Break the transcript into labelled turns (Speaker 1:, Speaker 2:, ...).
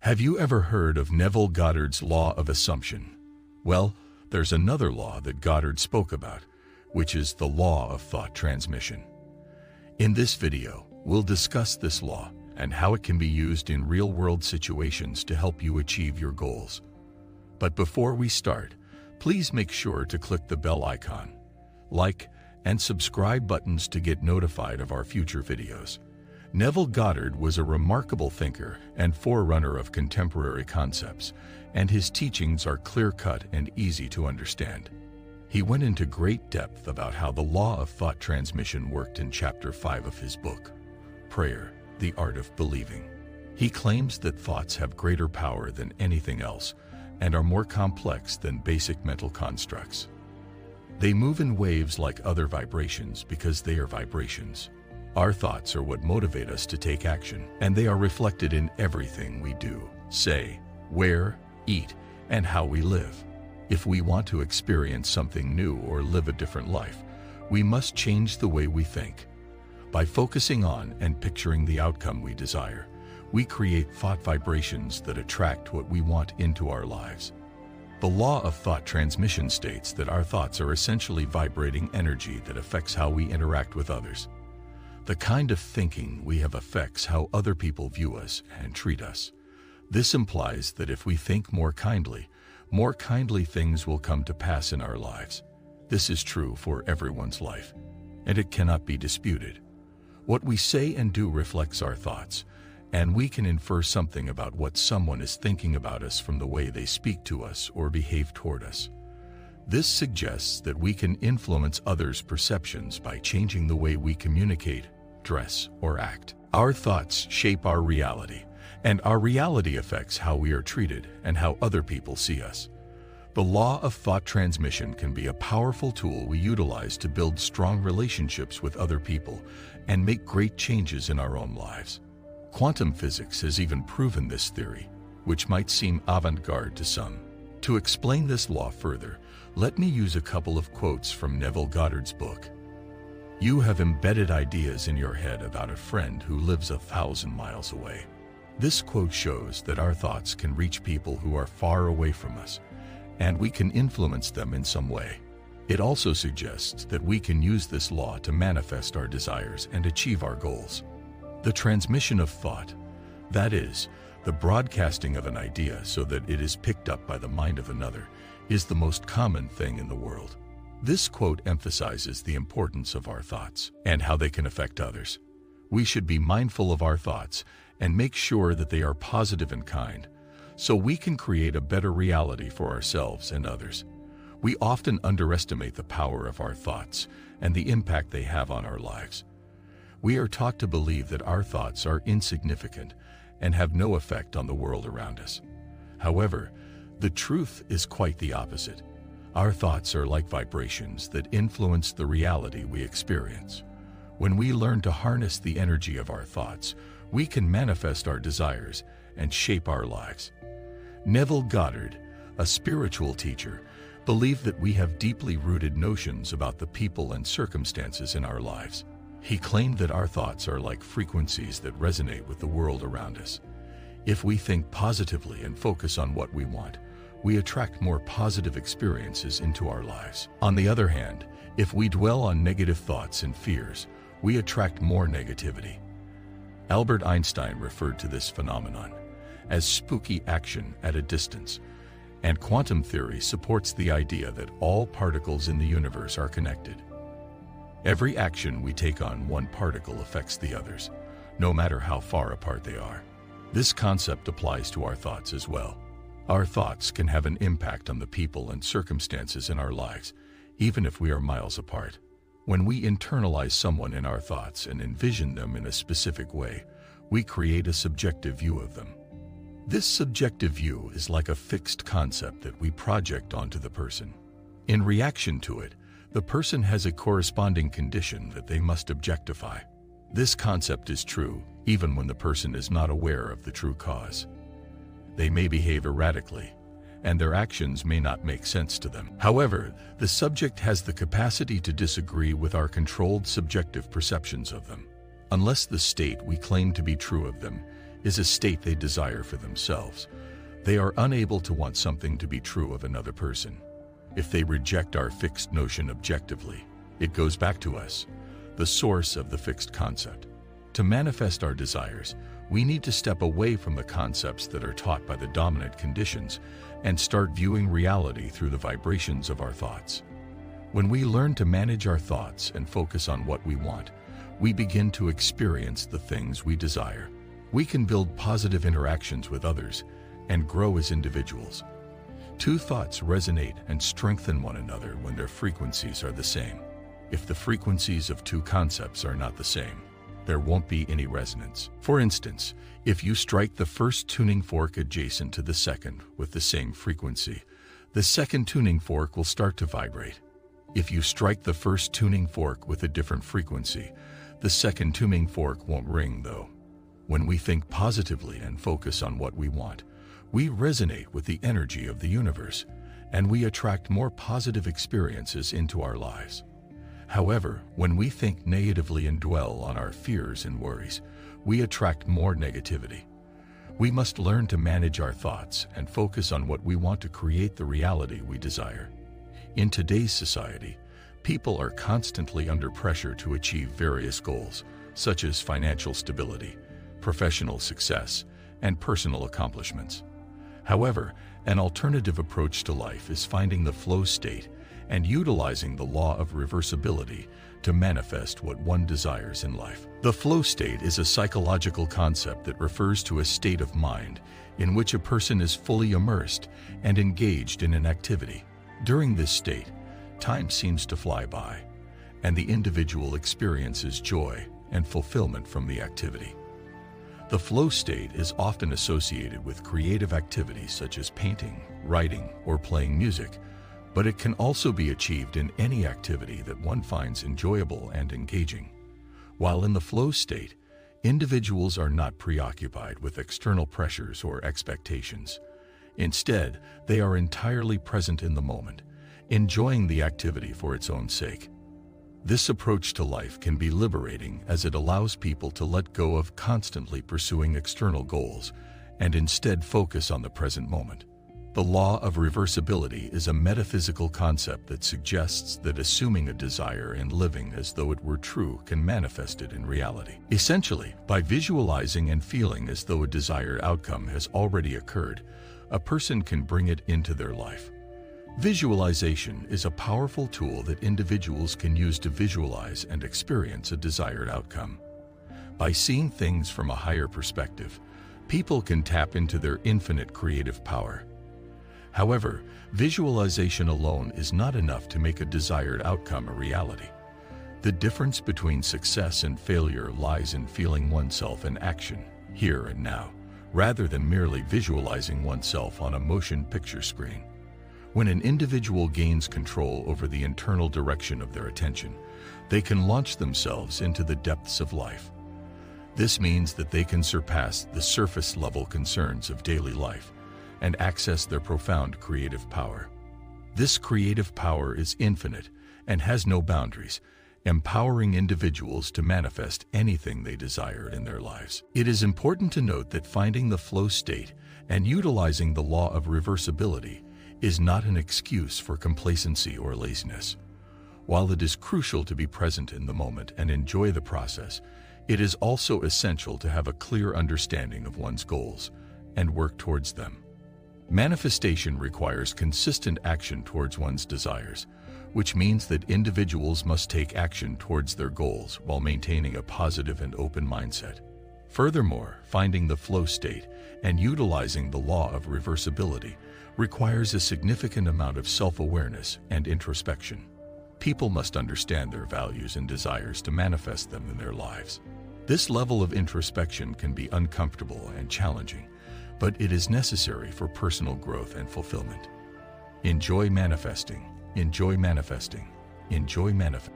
Speaker 1: Have you ever heard of Neville Goddard's law of assumption? Well, there's another law that Goddard spoke about, which is the law of thought transmission. In this video, we'll discuss this law and how it can be used in real-world situations to help you achieve your goals. But before we start, please make sure to click the bell icon, like, and subscribe buttons to get notified of our future videos. Neville Goddard was a remarkable thinker and forerunner of contemporary concepts, and his teachings are clear-cut and easy to understand. He went into great depth about how the law of thought transmission worked in Chapter 5 of his book, Prayer, the Art of Believing. He claims that thoughts have greater power than anything else and are more complex than basic mental constructs. They move in waves like other vibrations because they are vibrations. Our thoughts are what motivate us to take action, and they are reflected in everything we do, say, wear, eat, and how we live. If we want to experience something new or live a different life, we must change the way we think. By focusing on and picturing the outcome we desire, we create thought vibrations that attract what we want into our lives. The law of thought transmission states that our thoughts are essentially vibrating energy that affects how we interact with others. The kind of thinking we have affects how other people view us and treat us. This implies that if we think more kindly things will come to pass in our lives. This is true for everyone's life, and it cannot be disputed. What we say and do reflects our thoughts, and we can infer something about what someone is thinking about us from the way they speak to us or behave toward us. This suggests that we can influence others' perceptions by changing the way we communicate, dress, or act. Our thoughts shape our reality, and our reality affects how we are treated and how other people see us. The law of thought transmission can be a powerful tool we utilize to build strong relationships with other people and make great changes in our own lives. Quantum physics has even proven this theory, which might seem avant-garde to some. To explain this law further, let me use a couple of quotes from Neville Goddard's book. You have embedded ideas in your head about a friend who lives 1,000 miles away. This quote shows that our thoughts can reach people who are far away from us, and we can influence them in some way. It also suggests that we can use this law to manifest our desires and achieve our goals. The transmission of thought, that is, the broadcasting of an idea so that it is picked up by the mind of another, is the most common thing in the world. This quote emphasizes the importance of our thoughts and how they can affect others. We should be mindful of our thoughts and make sure that they are positive and kind, so we can create a better reality for ourselves and others. We often underestimate the power of our thoughts and the impact they have on our lives. We are taught to believe that our thoughts are insignificant and have no effect on the world around us. However, the truth is quite the opposite. Our thoughts are like vibrations that influence the reality we experience. When we learn to harness the energy of our thoughts, we can manifest our desires and shape our lives. Neville Goddard, a spiritual teacher, believed that we have deeply rooted notions about the people and circumstances in our lives. He claimed that our thoughts are like frequencies that resonate with the world around us. If we think positively and focus on what we want, we attract more positive experiences into our lives. On the other hand, if we dwell on negative thoughts and fears, we attract more negativity. Albert Einstein referred to this phenomenon as spooky action at a distance, and quantum theory supports the idea that all particles in the universe are connected. Every action we take on one particle affects the others, no matter how far apart they are. This concept applies to our thoughts as well. Our thoughts can have an impact on the people and circumstances in our lives, even if we are miles apart. When we internalize someone in our thoughts and envision them in a specific way, we create a subjective view of them. This subjective view is like a fixed concept that we project onto the person. In reaction to it, the person has a corresponding condition that they must objectify. This concept is true even when the person is not aware of the true cause. They may behave erratically, and their actions may not make sense to them. However, the subject has the capacity to disagree with our controlled subjective perceptions of them. Unless the state we claim to be true of them is a state they desire for themselves. They are unable to want something to be true of another person. If they reject our fixed notion objectively, it goes back to us, the source of the fixed concept. To manifest our desires, we need to step away from the concepts that are taught by the dominant conditions and start viewing reality through the vibrations of our thoughts. When we learn to manage our thoughts and focus on what we want, we begin to experience the things we desire. We can build positive interactions with others and grow as individuals. Two thoughts resonate and strengthen one another when their frequencies are the same. If the frequencies of two concepts are not the same, there won't be any resonance. For instance, if you strike the first tuning fork adjacent to the second with the same frequency, the second tuning fork will start to vibrate. If you strike the first tuning fork with a different frequency, the second tuning fork won't ring though. When we think positively and focus on what we want, we resonate with the energy of the universe, and we attract more positive experiences into our lives. However, when we think negatively and dwell on our fears and worries, we attract more negativity. We must learn to manage our thoughts and focus on what we want to create the reality we desire. In today's society, people are constantly under pressure to achieve various goals, such as financial stability, professional success, and personal accomplishments. However, an alternative approach to life is finding the flow state and utilizing the law of reversibility to manifest what one desires in life. The flow state is a psychological concept that refers to a state of mind in which a person is fully immersed and engaged in an activity. During this state, time seems to fly by, and the individual experiences joy and fulfillment from the activity. The flow state is often associated with creative activities such as painting, writing, or playing music, but it can also be achieved in any activity that one finds enjoyable and engaging. While in the flow state, individuals are not preoccupied with external pressures or expectations. Instead, they are entirely present in the moment, enjoying the activity for its own sake. This approach to life can be liberating as it allows people to let go of constantly pursuing external goals and instead focus on the present moment. The law of reversibility is a metaphysical concept that suggests that assuming a desire and living as though it were true can manifest it in reality. Essentially, by visualizing and feeling as though a desired outcome has already occurred, a person can bring it into their life. Visualization is a powerful tool that individuals can use to visualize and experience a desired outcome. By seeing things from a higher perspective, people can tap into their infinite creative power. However, visualization alone is not enough to make a desired outcome a reality. The difference between success and failure lies in feeling oneself in action, here and now, rather than merely visualizing oneself on a motion picture screen. When an individual gains control over the internal direction of their attention, they can launch themselves into the depths of life. This means that they can surpass the surface-level concerns of daily life and access their profound creative power. This creative power is infinite and has no boundaries, empowering individuals to manifest anything they desire in their lives. It is important to note that finding the flow state and utilizing the law of reversibility is not an excuse for complacency or laziness. While it is crucial to be present in the moment and enjoy the process, it is also essential to have a clear understanding of one's goals and work towards them. Manifestation requires consistent action towards one's desires, which means that individuals must take action towards their goals while maintaining a positive and open mindset. Furthermore, finding the flow state and utilizing the law of reversibility requires a significant amount of self-awareness and introspection. People must understand their values and desires to manifest them in their lives. This level of introspection can be uncomfortable and challenging, but it is necessary for personal growth and fulfillment. Enjoy manifesting. Enjoy manifesting. Enjoy manifesting.